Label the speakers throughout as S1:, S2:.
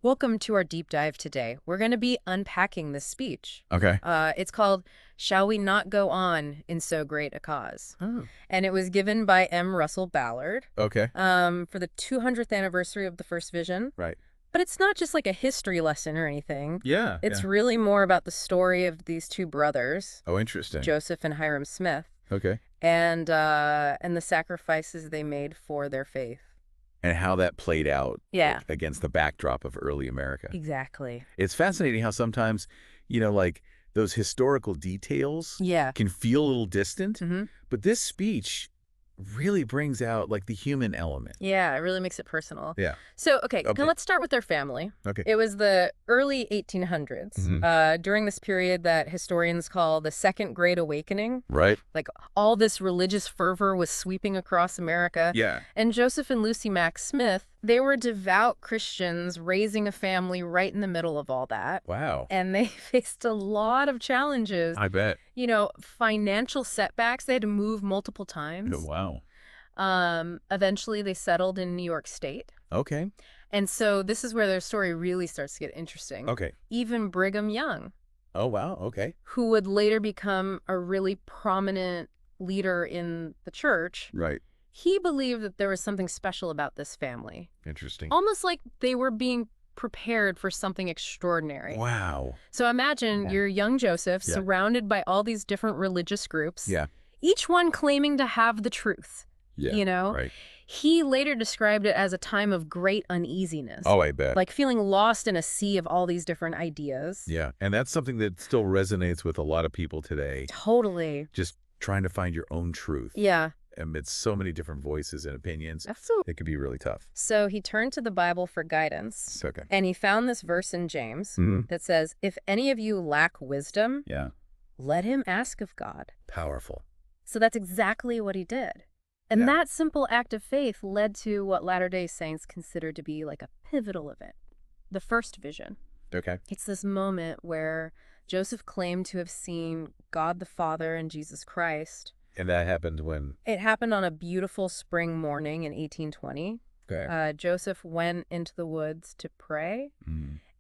S1: Welcome to our deep dive today. We're going to be unpacking this speech.
S2: Okay.
S1: It's called Shall We Not Go On in So Great a Cause?
S2: Oh.
S1: And it was given by M. Russell Ballard
S2: Okay.
S1: for the 200th anniversary of the first vision.
S2: Right.
S1: But it's not just like a history lesson or anything.
S2: Yeah.
S1: It's
S2: yeah.
S1: really more about the story of these two brothers,
S2: Oh, interesting.
S1: Joseph and Hyrum Smith,
S2: Okay.
S1: and the sacrifices they made for their faith.
S2: And how that played out
S1: Yeah.
S2: against the backdrop of early America.
S1: Exactly.
S2: It's fascinating how sometimes, like those historical details
S1: Yeah.
S2: can feel a little distant,
S1: Mm-hmm.
S2: but this speech really brings out like the human element.
S1: Yeah, it really makes it personal.
S2: Yeah.
S1: So, okay,
S2: Okay.
S1: let's start with their family.
S2: Okay.
S1: It was the early 1800s, during this period that historians call the Second Great Awakening.
S2: Right.
S1: Like, all this religious fervor was sweeping across America.
S2: Yeah.
S1: And Joseph and Lucy Mack Smith, they were devout Christians raising a family right in the middle of all that.
S2: Wow.
S1: And they faced a lot of challenges.
S2: I bet.
S1: Financial setbacks. They had to move multiple times.
S2: Oh, wow.
S1: Eventually, they settled in New York State.
S2: Okay.
S1: And so this is where their story really starts to get interesting.
S2: Okay.
S1: Even Brigham Young,
S2: Oh, wow. Okay.
S1: who would later become a really prominent leader in the church,
S2: Right.
S1: he believed that there was something special about this family.
S2: Interesting.
S1: Almost like they were being prepared for something extraordinary.
S2: Wow.
S1: So imagine
S2: Yeah.
S1: you're young Joseph,
S2: Yeah.
S1: surrounded by all these different religious groups,
S2: Yeah.
S1: each one claiming to have the truth.
S2: Yeah. Right.
S1: He later described it as a time of great uneasiness.
S2: Oh, I bet.
S1: Like feeling lost in a sea of all these different ideas.
S2: Yeah. And that's something that still resonates with a lot of people today.
S1: Totally.
S2: Just trying to find your own truth
S1: Yeah.
S2: amidst so many different voices and opinions.
S1: Absolutely.
S2: It could be really tough.
S1: So he turned to the Bible for guidance.
S2: It's okay.
S1: And he found this verse in James
S2: Mhm.
S1: that says, if any of you lack wisdom,
S2: Yeah.
S1: let him ask of God.
S2: Powerful.
S1: So that's exactly what he did. And
S2: Yeah.
S1: that simple act of faith led to what Latter-day Saints consider to be like a pivotal event, the first vision.
S2: Okay.
S1: It's this moment where Joseph claimed to have seen God the Father and Jesus Christ.
S2: And that happened when?
S1: It happened on a beautiful spring morning in 1820.
S2: Okay.
S1: Joseph went into the woods to pray,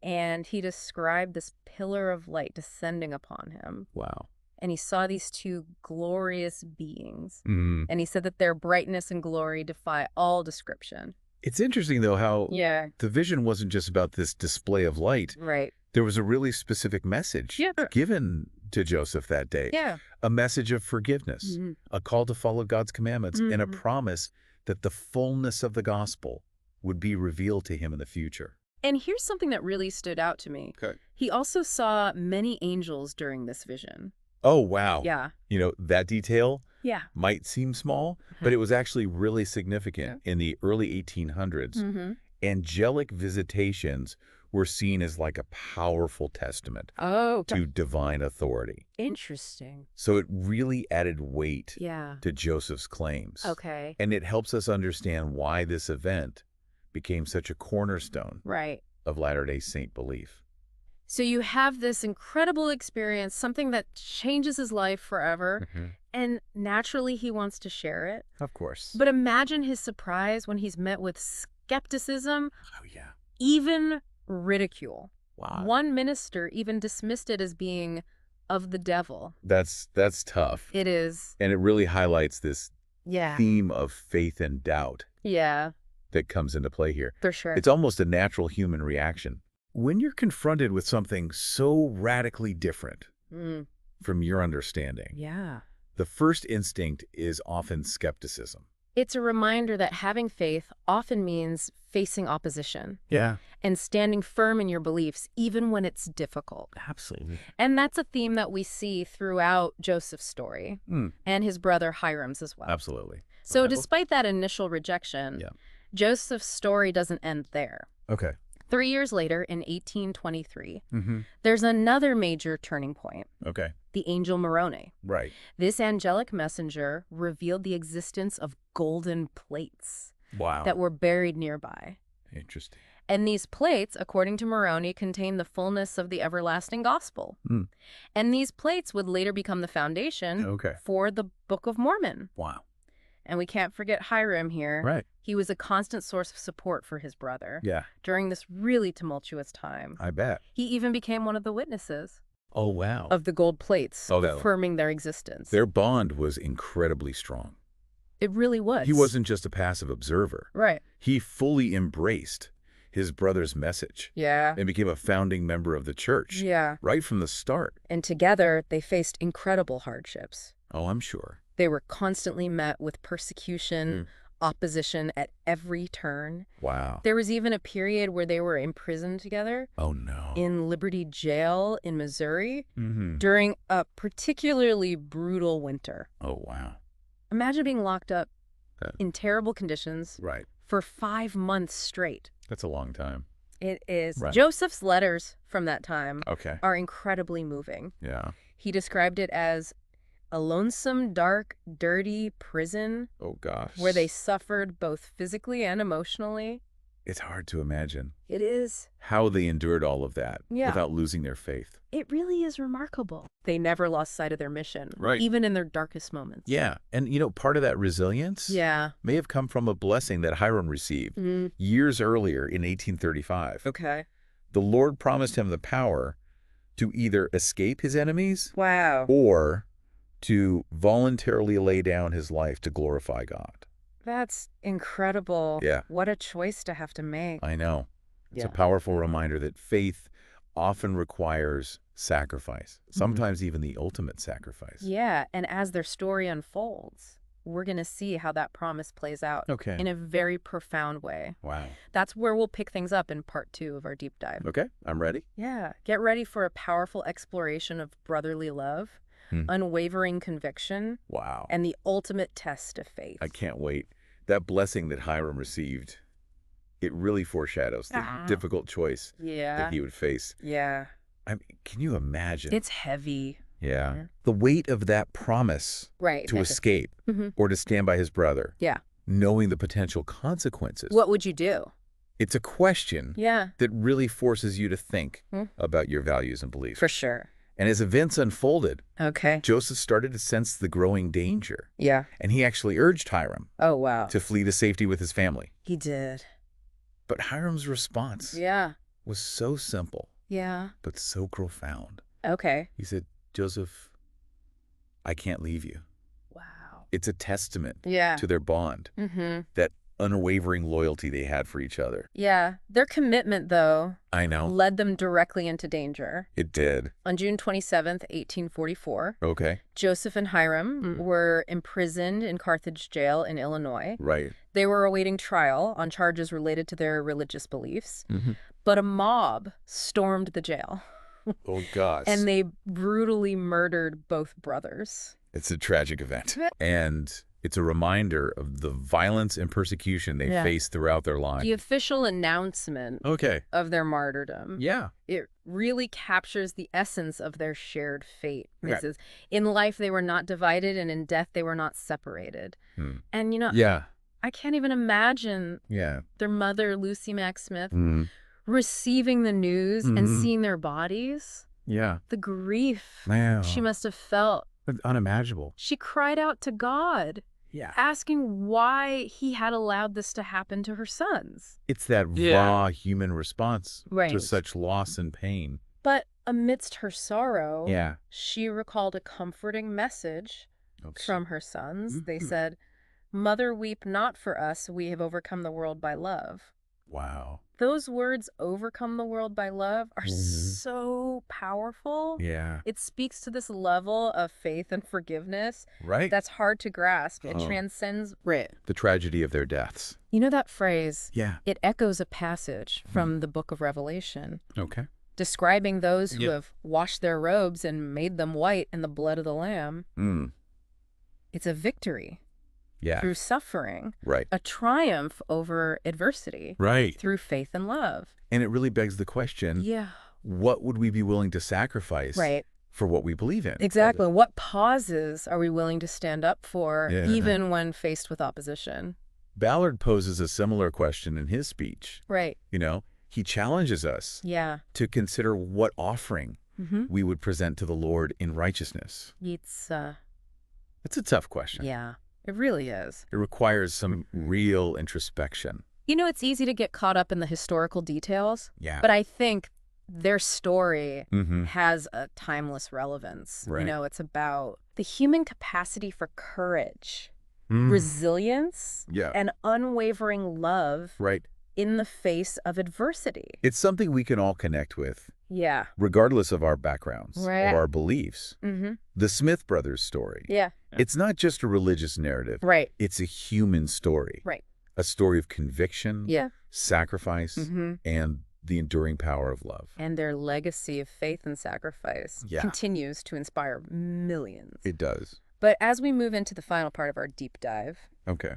S1: and he described this pillar of light descending upon him.
S2: Wow.
S1: And he saw these two glorious beings.
S2: Mm.
S1: And he said that their brightness and glory defy all description.
S2: It's interesting, though, how
S1: Yeah,
S2: the vision wasn't just about this display of light.
S1: right.
S2: There was a really specific message
S1: Yeah.
S2: given to Joseph that day.
S1: Yeah.
S2: A message of forgiveness,
S1: Mhm.
S2: a call to follow God's commandments, and a
S1: Mhm.
S2: promise that the fullness of the gospel would be revealed to him in the future.
S1: And here's something that really stood out to me.
S2: Okay.
S1: He also saw many angels during this vision.
S2: Oh, wow.
S1: Yeah.
S2: That detail
S1: Yeah.
S2: might seem small, but it was actually really significant. In the early 1800s.
S1: Mm-hmm.
S2: Angelic visitations were seen as like a powerful testament
S1: Oh,
S2: to divine authority.
S1: interesting.
S2: So it really added weight
S1: Yeah.
S2: to Joseph's claims.
S1: Okay.
S2: And it helps us understand why this event became such a cornerstone
S1: Right.
S2: of Latter-day Saint belief.
S1: So you have this incredible experience, something that changes his life forever, and naturally he wants to share it.
S2: Of course.
S1: But imagine his surprise when he's met with skepticism,
S2: Oh, yeah.
S1: even ridicule.
S2: Wow.
S1: One minister even dismissed it as being of the devil.
S2: That's tough.
S1: It is.
S2: And it really highlights this
S1: Yeah.
S2: theme of faith and doubt
S1: Yeah,
S2: that comes into play here.
S1: for sure.
S2: It's almost a natural human reaction. When you're confronted with something so radically different from your understanding,
S1: Yeah.
S2: the first instinct is often skepticism.
S1: It's a reminder that having faith often means facing opposition
S2: Yeah.
S1: and standing firm in your beliefs, even when it's difficult.
S2: Absolutely.
S1: And that's a theme that we see throughout Joseph's story and his brother Hyram's as well.
S2: Absolutely.
S1: So
S2: Okay.
S1: despite that initial rejection,
S2: Yeah.
S1: Joseph's story doesn't end there.
S2: Okay.
S1: 3 years later, in 1823,
S2: Mm-hmm.
S1: there's another major turning point,
S2: Okay.
S1: the angel Moroni.
S2: Right.
S1: This angelic messenger revealed the existence of golden plates
S2: Wow.
S1: that were buried nearby.
S2: Interesting.
S1: And these plates, according to Moroni, contain the fullness of the everlasting gospel. And these plates would later become the foundation
S2: Okay.
S1: for the Book of Mormon.
S2: Wow.
S1: And we can't forget Hyrum here.
S2: Right.
S1: He was a constant source of support for his brother
S2: Yeah.
S1: during this really tumultuous time.
S2: I bet.
S1: He even became one of the witnesses
S2: Oh, wow.
S1: of the gold plates,
S2: Oh, no.
S1: affirming their existence.
S2: Their bond was incredibly strong.
S1: It really was.
S2: He wasn't just a passive observer.
S1: Right.
S2: He fully embraced his brother's message
S1: Yeah.
S2: and became a founding member of the church.
S1: Yeah.
S2: Right from the start.
S1: And together, they faced incredible hardships.
S2: Oh, I'm sure.
S1: They were constantly met with persecution, opposition at every turn.
S2: Wow.
S1: There was even a period where they were imprisoned together
S2: Oh, no.
S1: in Liberty Jail in Missouri
S2: Mm-hmm.
S1: during a particularly brutal winter.
S2: Oh, wow.
S1: Imagine being locked up
S2: That-
S1: in terrible conditions
S2: Right.
S1: for 5 months straight.
S2: That's a long time.
S1: It is.
S2: Right.
S1: Joseph's letters from that time
S2: Okay.
S1: are incredibly moving.
S2: Yeah.
S1: He described it as a lonesome, dark, dirty prison
S2: Oh, gosh.
S1: where they suffered both physically and emotionally.
S2: It's hard to imagine
S1: It is.
S2: how they endured all of that
S1: Yeah.
S2: without losing their faith.
S1: It really is remarkable. They never lost sight of their mission,
S2: Right.
S1: even in their darkest moments.
S2: Yeah. And, part of that resilience
S1: Yeah.
S2: may have come from a blessing that Hyrum received years earlier in 1835.
S1: Okay.
S2: The Lord promised him the power to either escape his enemies
S1: Wow.
S2: or to voluntarily lay down his life to glorify God.
S1: That's incredible.
S2: Yeah.
S1: What a choice to have to make.
S2: I know. It's a
S1: Yeah.
S2: powerful reminder that faith often requires sacrifice, sometimes even the ultimate sacrifice.
S1: Yeah, and as their story unfolds, we're going to see how that promise plays out
S2: Okay.
S1: in a very profound way.
S2: Wow.
S1: That's where we'll pick things up in part 2 of our deep dive.
S2: Okay, I'm ready.
S1: Yeah, get ready for a powerful exploration of brotherly love, unwavering conviction,
S2: Wow.
S1: and the ultimate test of faith.
S2: I can't wait. That blessing that Hyrum received, it really foreshadows the difficult choice
S1: Yeah.
S2: that he would face.
S1: Yeah.
S2: I mean, can you imagine?
S1: It's heavy.
S2: Yeah. The weight of that promise
S1: Right.
S2: to escape or to stand by his brother,
S1: Yeah.
S2: knowing the potential consequences.
S1: What would you do?
S2: It's a question
S1: Yeah.
S2: that really forces you to think about your values and beliefs.
S1: For sure.
S2: And as events unfolded,
S1: Okay.
S2: Joseph started to sense the growing danger.
S1: Yeah.
S2: And he actually urged Hyrum
S1: Oh, wow.
S2: to flee to safety with his family.
S1: He did.
S2: But Hyram's response
S1: Yeah.
S2: was so simple,
S1: Yeah.
S2: but so profound.
S1: Okay.
S2: He said, Joseph, I can't leave you.
S1: Wow.
S2: It's a testament
S1: Yeah.
S2: to their bond, that unwavering loyalty they had for each other.
S1: Yeah. Their commitment, though,
S2: I know.
S1: led them directly into danger.
S2: It did.
S1: On June 27th, 1844,
S2: Okay.
S1: Joseph and Hyrum were imprisoned in Carthage jail in Illinois.
S2: Right.
S1: They were awaiting trial on charges related to their religious beliefs, but a mob stormed the jail,
S2: Oh, gosh.
S1: and they brutally murdered both brothers.
S2: It's a tragic event. And it's a reminder of the violence and persecution they faced throughout their lives.
S1: The official announcement
S2: Okay.
S1: of their martyrdom.
S2: Yeah.
S1: It really captures the essence of their shared fate.
S2: Okay.
S1: Mrs. In life, they were not divided, and in death, they were not separated. And,
S2: Yeah.
S1: I can't even imagine
S2: Yeah.
S1: their mother, Lucy Mack Smith, receiving the news and seeing their bodies.
S2: Yeah.
S1: The grief
S2: Wow.
S1: she must have felt.
S2: Unimaginable.
S1: She cried out to God,
S2: Yeah.
S1: asking why he had allowed this to happen to her sons.
S2: It's that raw human response
S1: Right.
S2: to such loss and pain.
S1: But amidst her sorrow,
S2: Yeah.
S1: she recalled a comforting message
S2: Oops.
S1: from her sons. They said, "Mother, weep not for us. We have overcome the world by love."
S2: Wow.
S1: Those words, "overcome the world by love," are so powerful.
S2: Yeah.
S1: It speaks to this level of faith and forgiveness
S2: Right?
S1: that's hard to grasp. It transcends
S2: the tragedy of their deaths.
S1: You know that phrase?
S2: Yeah.
S1: It echoes a passage from the book of Revelation,
S2: Okay.
S1: describing those who
S2: Yeah.
S1: have washed their robes and made them white in the blood of the Lamb. It's a victory
S2: Yeah.
S1: through suffering,
S2: Right.
S1: a triumph over adversity
S2: Right.
S1: through faith and love.
S2: And it really begs the question,
S1: Yeah.
S2: what would we be willing to sacrifice
S1: Right.
S2: for what we believe in?
S1: Exactly. What pauses are we willing to stand up for,
S2: Yeah.
S1: even when faced with opposition?
S2: Ballard poses a similar question in his speech.
S1: Right.
S2: He challenges us
S1: Yeah.
S2: to consider what offering we would present to the Lord in righteousness.
S1: It's,
S2: It's a tough question.
S1: yeah. It really is.
S2: It requires some real introspection.
S1: You know, it's easy to get caught up in the historical details,
S2: Yeah.
S1: but I think their story
S2: Mm-hmm.
S1: has a timeless relevance.
S2: Right.
S1: You know, it's about the human capacity for courage,
S2: Mm.
S1: resilience,
S2: Yeah.
S1: and unwavering love
S2: Right.
S1: in the face of adversity.
S2: It's something we can all connect with,
S1: Yeah.
S2: regardless of our backgrounds
S1: Right.
S2: or our beliefs.
S1: Mm-hmm.
S2: The Smith brothers' story.
S1: Yeah.
S2: It's not just a religious narrative.
S1: Right.
S2: It's a human story.
S1: Right.
S2: A story of conviction,
S1: Yeah.
S2: sacrifice,
S1: Mm-hmm.
S2: and the enduring power of love.
S1: And their legacy of faith and sacrifice continues to inspire millions.
S2: It does.
S1: But as we move into the final part of our deep dive,
S2: Okay.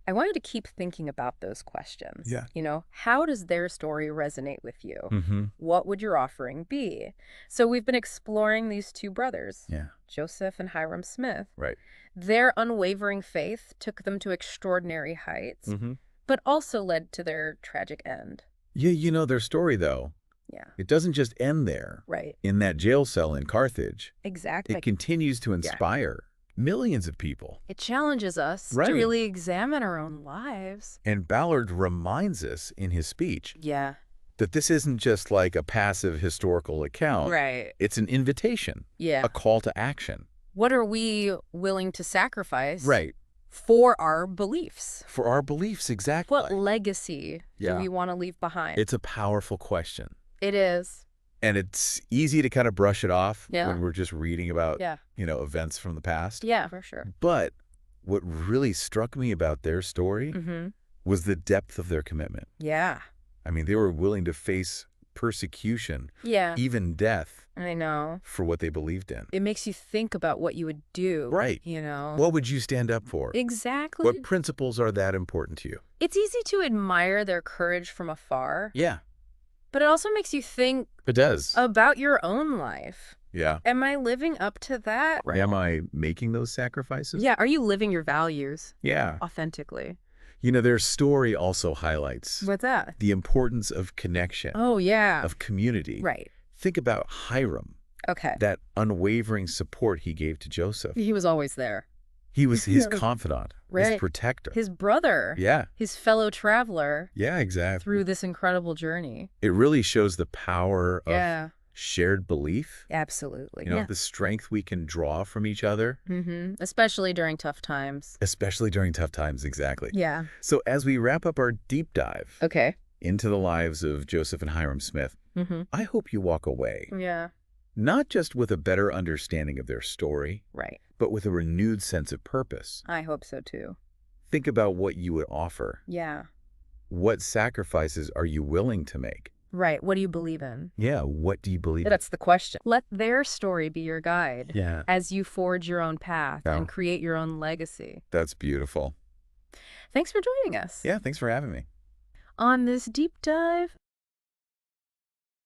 S1: I wanted to keep thinking about those questions.
S2: Yeah.
S1: You know, how does their story resonate with you?
S2: Mm-hmm.
S1: What would your offering be? So we've been exploring these two brothers,
S2: Yeah.
S1: Joseph and Hyrum Smith.
S2: Right.
S1: Their unwavering faith took them to extraordinary heights,
S2: Mm-hmm.
S1: but also led to their tragic end.
S2: Yeah, you know their story, though.
S1: Yeah.
S2: It doesn't just end there.
S1: Right.
S2: In that jail cell in Carthage.
S1: Exactly.
S2: It continues to inspire millions of people.
S1: It challenges us
S2: Right.
S1: to really examine our own lives.
S2: And Ballard reminds us in his speech
S1: Yeah.
S2: that this isn't just like a passive historical account.
S1: Right.
S2: It's an invitation,
S1: Yeah.
S2: a call to action.
S1: What are we willing to sacrifice
S2: Right.
S1: for our beliefs?
S2: For our beliefs, exactly.
S1: What legacy do we want to leave behind?
S2: It's a powerful question.
S1: It is.
S2: And it's easy to kind of brush it off
S1: Yeah.
S2: when we're just reading about,
S1: Yeah.
S2: events from the past.
S1: Yeah, for sure.
S2: But what really struck me about their story
S1: Mm-hmm.
S2: was the depth of their commitment.
S1: Yeah.
S2: I mean, they were willing to face persecution,
S1: Yeah.
S2: even death,
S1: I know.
S2: for what they believed in.
S1: It makes you think about what you would do.
S2: Right.
S1: You know?
S2: What would you stand up for?
S1: Exactly.
S2: What principles are that important to you?
S1: It's easy to admire their courage from afar,
S2: Yeah,
S1: but it also makes you think
S2: it does.
S1: about your own life.
S2: Yeah.
S1: Am I living up to that?
S2: Am I making those sacrifices?
S1: Yeah. Are you living your values
S2: Yeah.
S1: authentically?
S2: Their story also highlights
S1: What's that?
S2: the importance of connection,
S1: Oh, yeah.
S2: of community.
S1: Right.
S2: Think about Hyrum,
S1: Okay.
S2: that unwavering support he gave to Joseph.
S1: He was always there.
S2: He was his
S1: Yeah.
S2: confidant,
S1: Right.
S2: his protector.
S1: His brother.
S2: Yeah.
S1: His fellow traveler
S2: Yeah, exactly.
S1: through this incredible journey.
S2: It really shows the power of
S1: Yeah.
S2: shared belief.
S1: Absolutely.
S2: The strength we can draw from each other,
S1: Mm-hmm. Especially during tough times.
S2: especially during tough times. Exactly.
S1: Yeah.
S2: So as we wrap up our deep dive
S1: Okay.
S2: into the lives of Joseph and Hyrum Smith,
S1: Mm-hmm.
S2: I hope you walk away
S1: Yeah.
S2: not just with a better understanding of their story,
S1: Right.
S2: but with a renewed sense of purpose.
S1: I hope so too.
S2: Think about what you would offer.
S1: Yeah.
S2: What sacrifices are you willing to make?
S1: Right. What do you believe in?
S2: Yeah, what do you believe in?
S1: That's the question. Let their story be your guide
S2: Yeah,
S1: as you forge your own path
S2: Yeah.
S1: and create your own legacy.
S2: that's beautiful.
S1: Thanks for joining us
S2: Yeah, thanks for having me.
S1: on this deep dive